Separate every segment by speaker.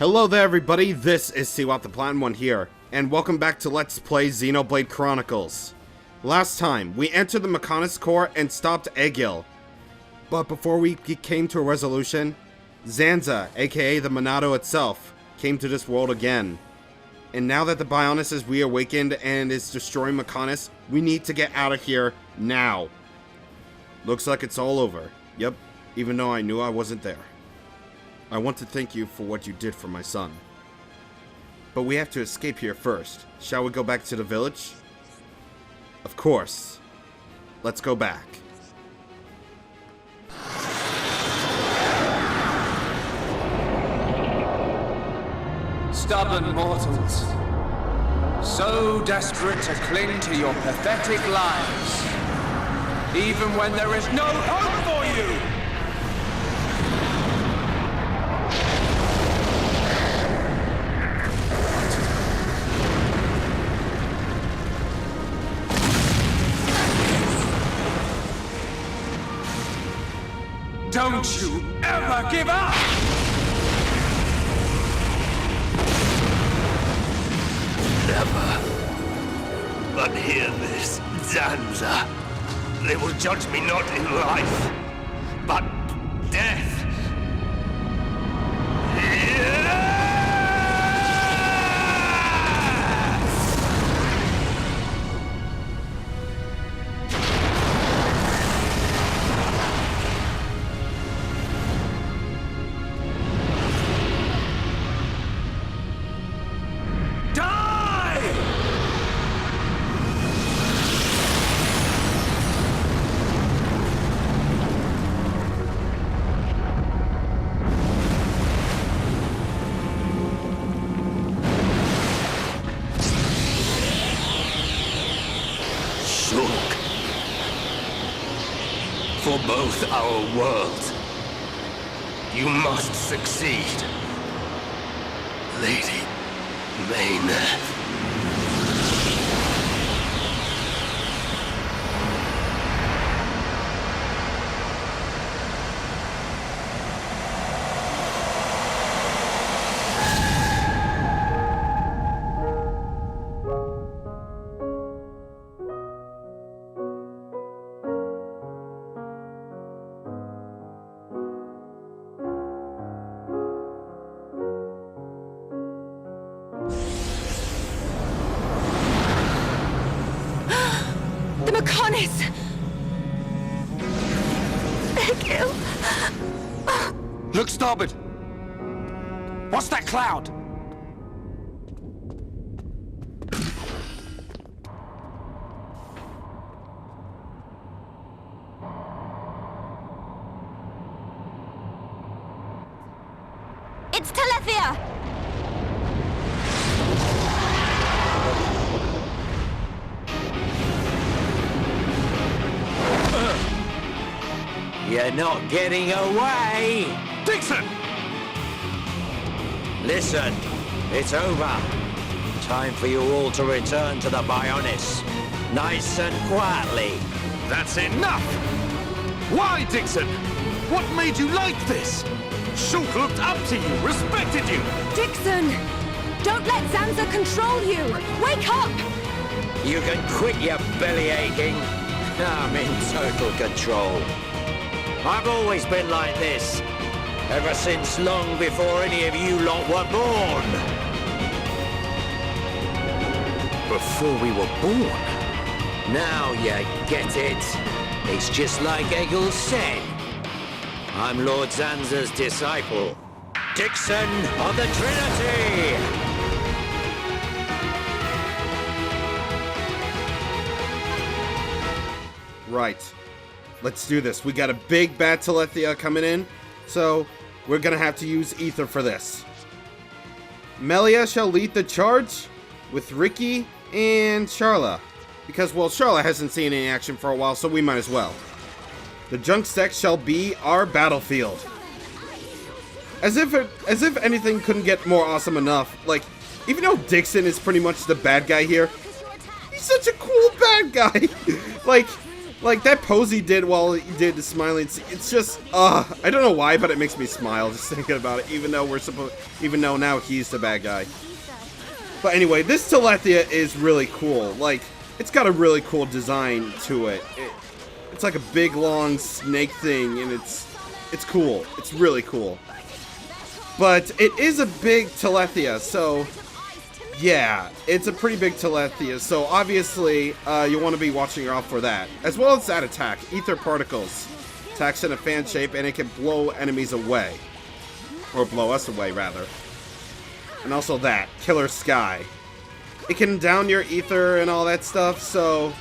Speaker 1: Hello there everybody, this is CwapTheNintendin here, and welcome back to Let's Play Xenoblade Chronicles. Last time, we entered the Mechonis Core and stopped Egil. But before we came to a resolution, Zanza, aka the Monado itself, came to this world again. And now that the Bionis is reawakened and is destroying Mechonis, we need to get out of here now. Looks like it's all over. Yep, even though I knew I wasn't there. I want to thank you for what you did for my son. But we have to escape here first. Shall we go back to the village? Of course. Let's go back.
Speaker 2: Stubborn mortals, so desperate to cling to your pathetic lives, even when there is no hope for you! Don't you ever give up!
Speaker 3: Never. But hear this, Zanza. They will judge me not in life, but death. For both our worlds, you must succeed, Lady Maynard.
Speaker 4: Egil!
Speaker 2: Look starboard! What's that cloud?
Speaker 4: It's Telethia!
Speaker 5: You're not getting away!
Speaker 2: Dixon!
Speaker 5: Listen, it's over. Time for you all to return to the Bionis. Nice and quietly.
Speaker 2: That's enough! Why, Dixon? What made you like this? Shulk looked up to you, respected you!
Speaker 4: Dixon! Don't let Zanza control you! Wake up!
Speaker 5: You can quit your belly aching. I'm in total control. I've always been like this, ever since long before any of you lot were born.
Speaker 2: Before we were born?
Speaker 5: Now you get it. It's just like Egil said. I'm Lord Zanza's disciple, Dixon of the Trinity!
Speaker 1: Right. Let's do this. We got a big bad Telethia coming in, so we're gonna have to use Ether for this. Melia shall lead the charge with Ricky and Charla, because, well, Charla hasn't seen any action for a while, so we might as well. The junk stack shall be our battlefield. As if anything couldn't get more awesome enough. Like, even though Dixon is pretty much the bad guy here, he's such a cool bad guy. Like, Like, that pose he did while he did the smiling, it's just, I don't know why, but it makes me smile just thinking about it, even though now he's the bad guy. But anyway, this Telethia is really cool. Like, it's got a really cool design to it. It's like a big, long snake thing, and it's cool. It's really cool. But it is a big Telethia, so yeah, it's a pretty big Telethia. So obviously, you want to be watching out for that, as well as that attack, Ether Particles. Attacks in a fan shape, and it can blow enemies away, or blow us away rather. And also that Killer Sky. It can down your ether and all that stuff. So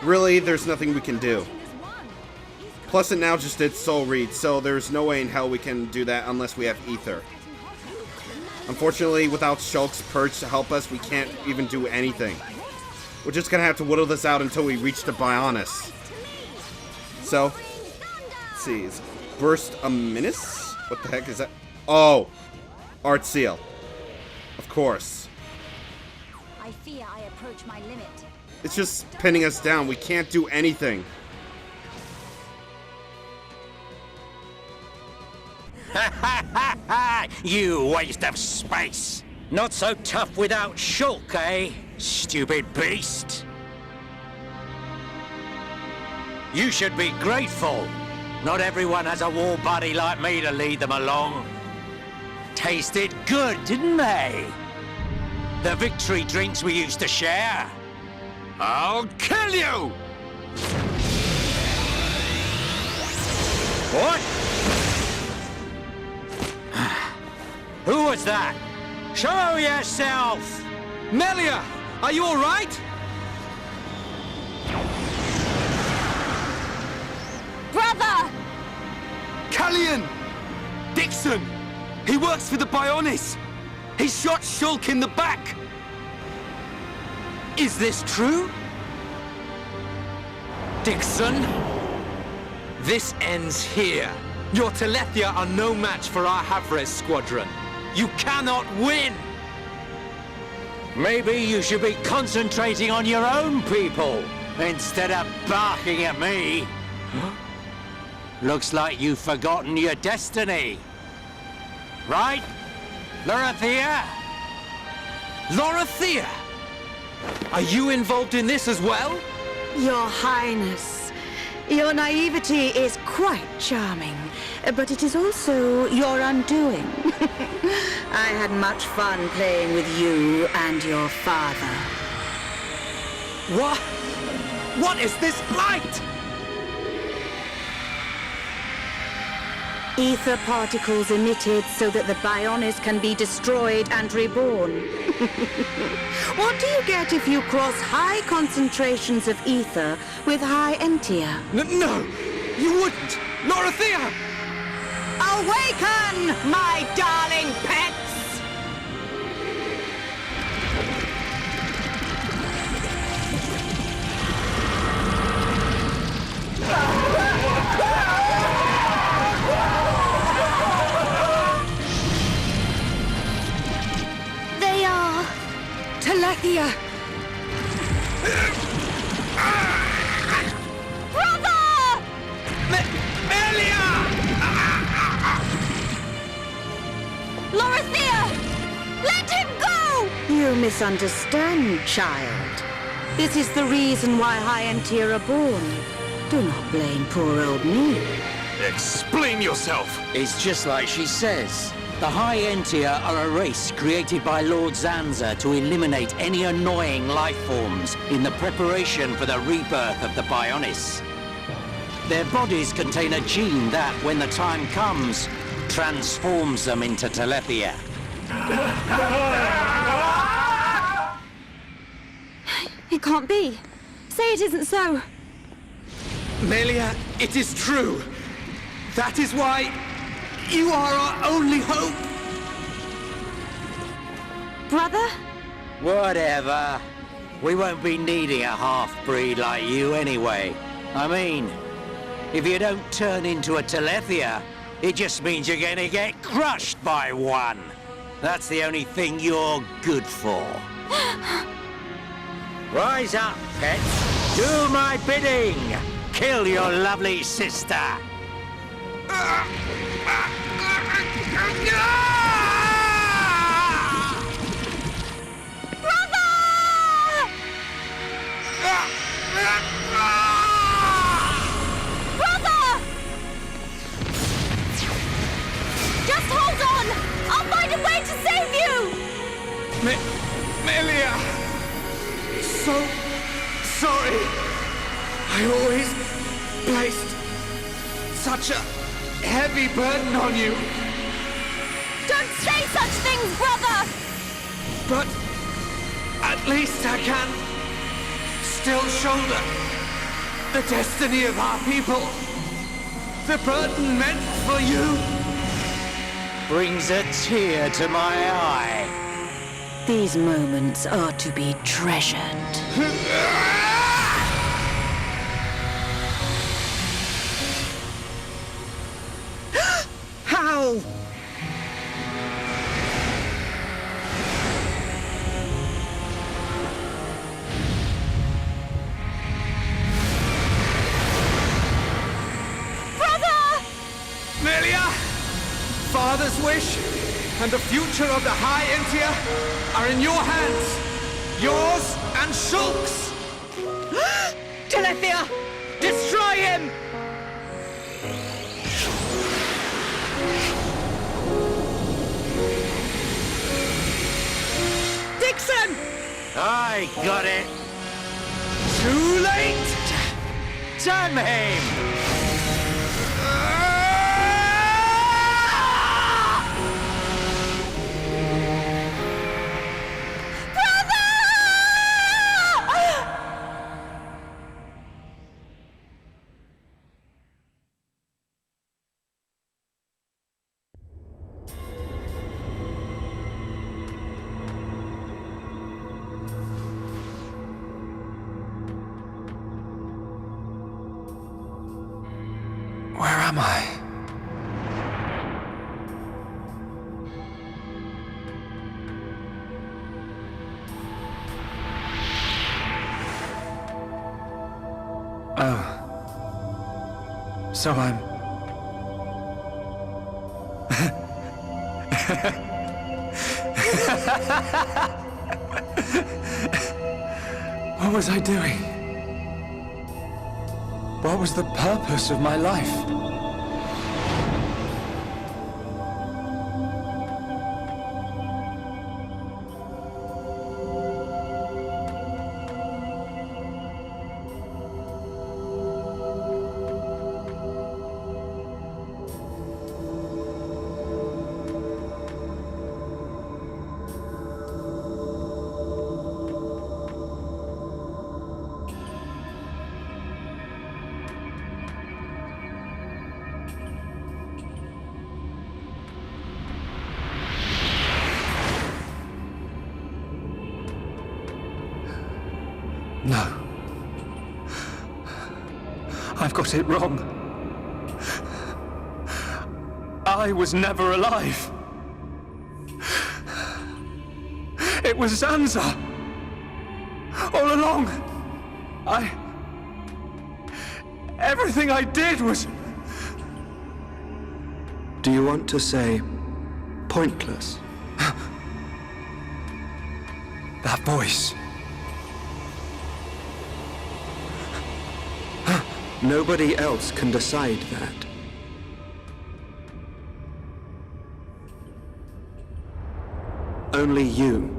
Speaker 1: really, there's nothing we can do. Plus, it now just did Soul Read, so there's no way in hell we can do that unless we have Ether. Unfortunately, without Shulk's Purge to help us, we can't even do anything. We're just gonna have to whittle this out until we reach the Bionis. So, let's see. Is Burst a Menace? What the heck is that? Oh! Art Seal. Of course.
Speaker 4: I fear I approach my limit.
Speaker 1: It's just pinning us down. We can't do anything.
Speaker 5: You waste of space! Not so tough without Shulk, eh? Stupid beast! You should be grateful. Not everyone has a war buddy like me to lead them along. Tasted good, didn't they? The victory drinks we used to share. I'll kill you! What? Who was that? Show yourself!
Speaker 2: Melia, are you all right?
Speaker 4: Brother!
Speaker 2: Callian! Dixon! He works for the Bionis! He shot Shulk in the back! Is this true? Dixon? This ends here. Your Telethia are no match for our Havres squadron. You cannot win!
Speaker 5: Maybe you should be concentrating on your own people instead of barking at me. Looks like you've forgotten your destiny. Right, Lorithia?
Speaker 2: Lorithia! Are you involved in this as well?
Speaker 6: Your Highness, your naivety is quite charming, but it is also your undoing. I had much fun playing with you and your father.
Speaker 2: What? What is this light?
Speaker 6: Ether particles emitted so that the Bionis can be destroyed and reborn. What do you get if you cross high concentrations of ether with high entia?
Speaker 2: No! You wouldn't! Lorithia!
Speaker 6: Awaken, my darling pets!
Speaker 4: They are...
Speaker 6: Telethia!
Speaker 4: Brother!
Speaker 2: Melia!
Speaker 4: Lorithia! Let him go!
Speaker 6: You misunderstand, child. This is the reason why high entia are born. Do not blame poor old me.
Speaker 2: Explain yourself!
Speaker 5: It's just like she says. The High Entia are a race created by Lord Zanza to eliminate any annoying life forms in the preparation for the rebirth of the Bionis. Their bodies contain a gene that, when the time comes, transforms them into Telethia.
Speaker 4: It can't be. Say it isn't so.
Speaker 2: Melia, it is true. That is why you are our only hope.
Speaker 4: Brother?
Speaker 5: Whatever. We won't be needing a half-breed like you anyway. I mean, if you don't turn into a Telethia, it just means you're gonna get crushed by one. That's the only thing you're good for. Rise up, pets. Do my bidding. kill your lovely sister.
Speaker 4: Just hold on! I'll find a way to save you!
Speaker 2: Melia! So sorry. I always placed such a heavy burden on you.
Speaker 4: Don't say such things, brother!
Speaker 2: But at least I can still shoulder the destiny of our people. The burden meant for you
Speaker 5: Brings a tear to my eye.
Speaker 6: These moments are to be treasured. How?
Speaker 2: Melia! Father's wish and the future of the High Entia are in your hands. Yours and Shulk's.
Speaker 6: Telethia! Destroy him! Dixon!
Speaker 5: I got it. Too late! Damn him!
Speaker 2: Where am I? Oh. So I'm... What was I doing? What was the purpose of my life? No. I've got it wrong. I was never alive. It was Zanza. All along. Everything I did was...
Speaker 7: Do you want to say pointless?
Speaker 2: That voice.
Speaker 7: Nobody else can decide that. Only you.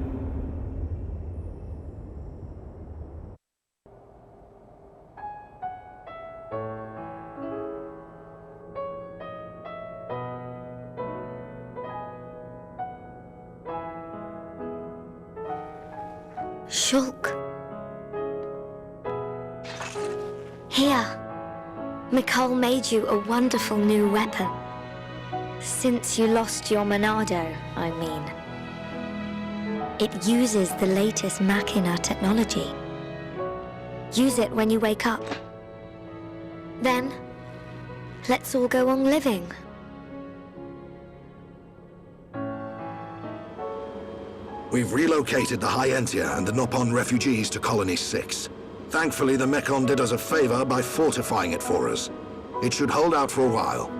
Speaker 8: Shulk. Here. Mikol made you a wonderful new weapon. Since you lost your Monado, I mean. It uses the latest Machina technology. Use it when you wake up. Then, let's all go on living.
Speaker 9: We've relocated the High Entia and the Nopon refugees to Colony 6. Thankfully, the Mechon did us a favor by fortifying it for us. It should hold out for a while.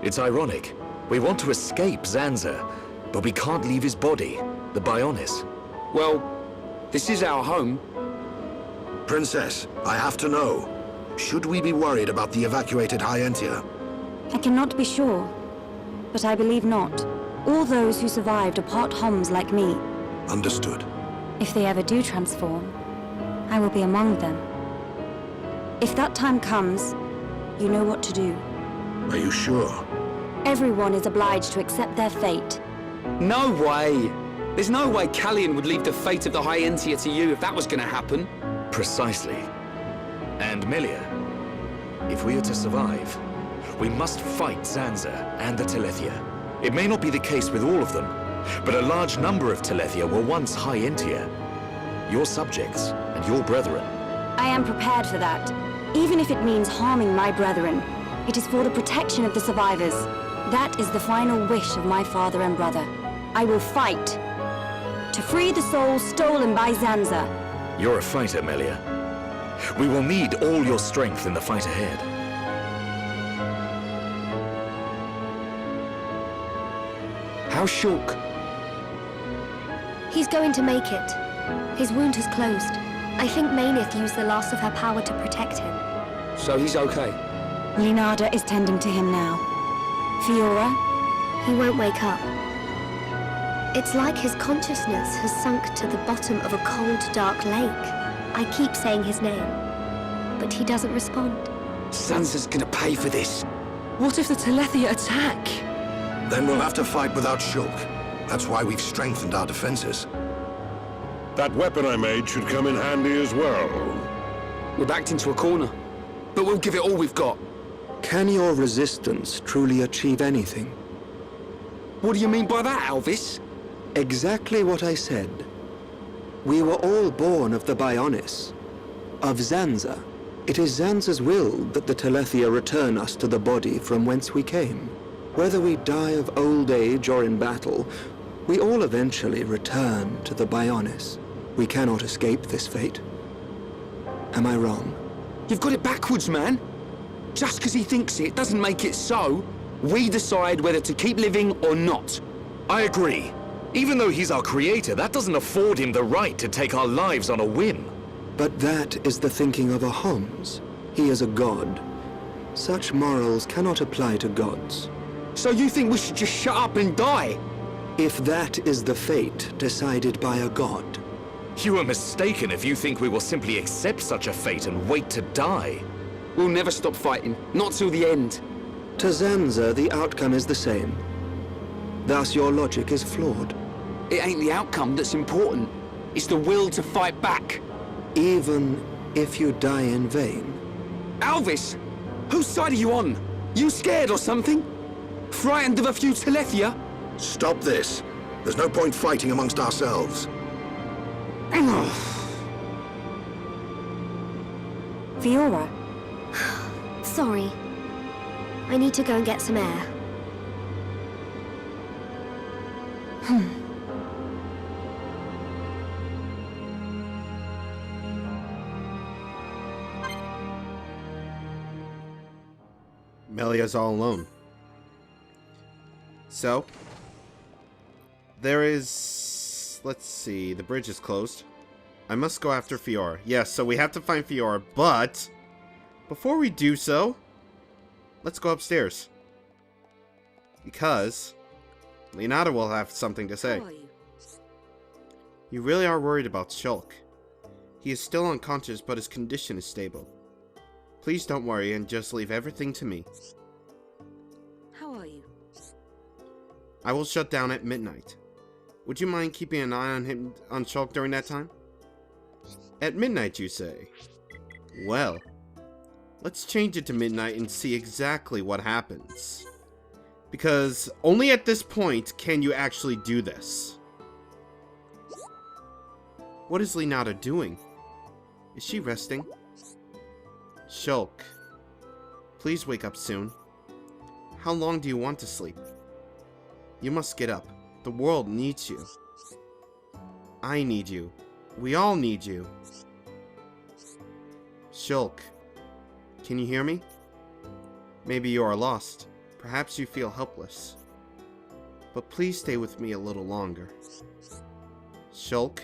Speaker 5: It's ironic. We want to escape Zanza, but we can't leave his body, the Bionis.
Speaker 10: Well, this is our home.
Speaker 9: Princess, I have to know. Should we be worried about the evacuated Hyentia?
Speaker 4: I cannot be sure, but I believe not. All those who survived are part Homs like me.
Speaker 9: Understood.
Speaker 4: If they ever do transform, I will be among them. If that time comes, you know what to do.
Speaker 9: Are you sure?
Speaker 4: Everyone is obliged to accept their fate.
Speaker 10: No way! There's no way Callian would leave the fate of the Hyentia to you if that was gonna happen.
Speaker 5: Precisely. And Melia, if we are to survive, we must fight Zanza and the Telethia. It may not be the case with all of them, but a large number of Telethia were once Hyentia. Your subjects and your brethren.
Speaker 4: I am prepared for that. Even if it means harming my brethren, it is for the protection of the survivors. That is the final wish of my father and brother. I will fight to free the souls stolen by Zanza.
Speaker 5: You're a fighter, Melia. We will need all your strength in the fight ahead.
Speaker 10: How's Shulk?
Speaker 8: He's going to make it. His wound has closed. I think Mainith used the last of her power to protect him.
Speaker 10: So he's okay?
Speaker 4: Linada is tending to him now. Fiora?
Speaker 8: He won't wake up. It's like his consciousness has sunk to the bottom of a cold, dark lake. I keep saying his name, but he doesn't respond.
Speaker 10: Zanza's gonna pay for this. What if the Telethia attack?
Speaker 9: Then we'll have to fight without Shulk. That's why we've strengthened our defenses.
Speaker 11: That weapon I made should come in handy as well.
Speaker 10: We're backed into a corner, but we'll give it all we've got.
Speaker 7: Can your resistance truly achieve anything?
Speaker 10: What do you mean by that, Alvis?
Speaker 7: Exactly what I said. We were all born of the Bionis, of Zanza. It is Zanza's will that the Telethia return us to the body from whence we came. Whether we die of old age or in battle, we all eventually return to the Bionis. We cannot escape this fate. Am I wrong?
Speaker 10: You've got it backwards, man. Just because he thinks it doesn't make it so. We decide whether to keep living or not.
Speaker 5: I agree. Even though he's our creator, that doesn't afford him the right to take our lives on a whim.
Speaker 7: But that is the thinking of a Homs. He is a god. Such morals cannot apply to gods.
Speaker 10: So you think we should just shut up and die?
Speaker 7: If that is the fate decided by a god.
Speaker 5: You are mistaken if you think we will simply accept such a fate and wait to die.
Speaker 10: We'll never stop fighting, not till the end.
Speaker 7: To Zanza, the outcome is the same. Thus your logic is flawed.
Speaker 10: It ain't the outcome that's important. It's the will to fight back.
Speaker 7: Even if you die in vain.
Speaker 10: Alvis! Whose side are you on? You scared or something? Frightened of a few Telethia?
Speaker 9: Stop this. There's no point fighting amongst ourselves.
Speaker 4: Fiora?
Speaker 8: Sorry. I need to go and get some air.
Speaker 1: Melia's all alone. So, there is... let's see, the bridge is closed. I must go after Fiora. Yes, so we have to find Fiora, but... before we do so, let's go upstairs. Because Leonardo will have something to say. You really are worried about Shulk. He is still unconscious, but his condition is stable. Please don't worry and just leave everything to me.
Speaker 6: How are you?
Speaker 1: I will shut down at midnight. Would you mind keeping an eye on Shulk during that time? At midnight, you say? Well, let's change it to midnight and see exactly what happens. Because only at this point can you actually do this. What is Leonardo doing? Is she resting? Shulk, please wake up soon. How long do you want to sleep? You must get up. The world needs you. I need you. We all need you. Shulk, can you hear me? Maybe you are lost. Perhaps you feel helpless. But please stay with me a little longer. Shulk,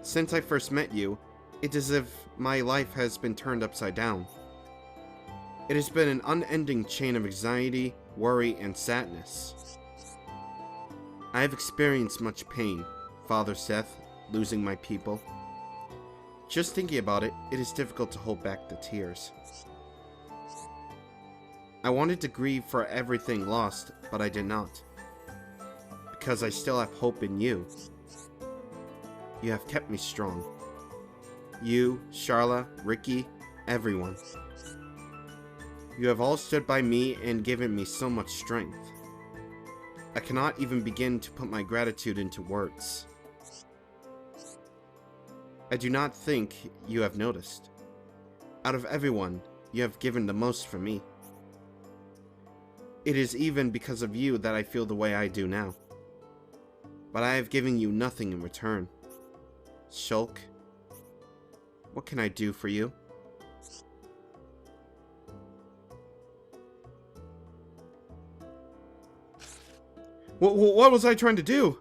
Speaker 1: since I first met you, it is as if my life has been turned upside down. It has been an unending chain of anxiety, worry, and sadness. I have experienced much pain, Father Seth, losing my people. Just thinking about it, it is difficult to hold back the tears. I wanted to grieve for everything lost, but I did not. Because I still have hope in you. You have kept me strong. You, Sharla, Ricky, everyone. You have all stood by me and given me so much strength. I cannot even begin to put my gratitude into words. I do not think you have noticed. Out of everyone, you have given the most for me. It is even because of you that I feel the way I do now. But I have given you nothing in return. Shulk, what can I do for you? What was I trying to do?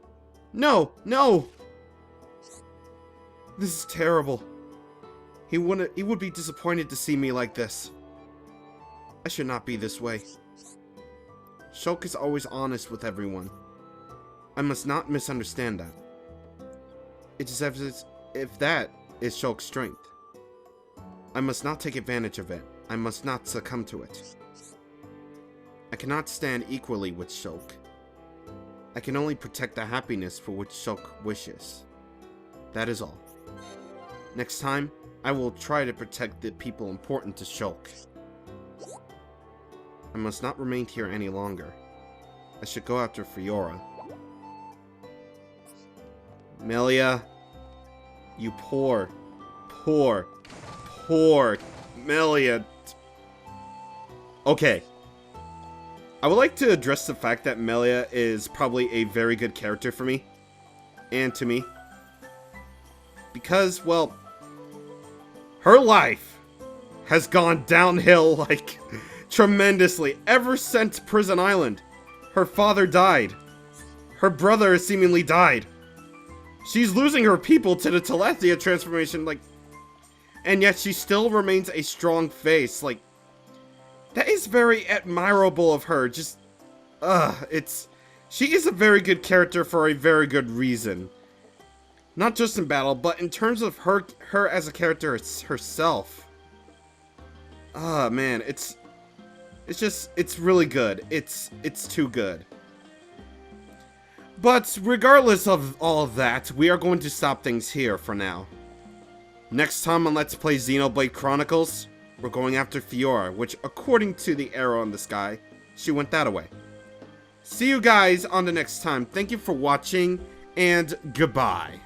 Speaker 1: No, no! This is terrible. He would be disappointed to see me like this. I should not be this way. Shulk is always honest with everyone. I must not misunderstand that. It is as if that is Shulk's strength. I must not take advantage of it. I must not succumb to it. I cannot stand equally with Shulk. I can only protect the happiness for which Shulk wishes. That is all. Next time, I will try to protect the people important to Shulk. I must not remain here any longer. I should go after Fiora. Melia, you poor Melia. Okay. I would like to address the fact that Melia is probably a very good character for me. And to me. Because, well, her life has gone downhill, like, tremendously. Ever since Prison Island. Her father died. Her brother has seemingly died. She's losing her people to the Telethia transformation, like, and yet she still remains a strong face, like, that is very admirable of her. Just, she is a very good character for a very good reason. Not just in battle, but in terms of her as a character herself. Man, it's really good. It's too good. But regardless of all of that, we are going to stop things here for now. Next time on Let's Play Xenoblade Chronicles, we're going after Fiora, which according to the arrow in the sky, she went that way. See you guys on the next time. Thank you for watching, and goodbye.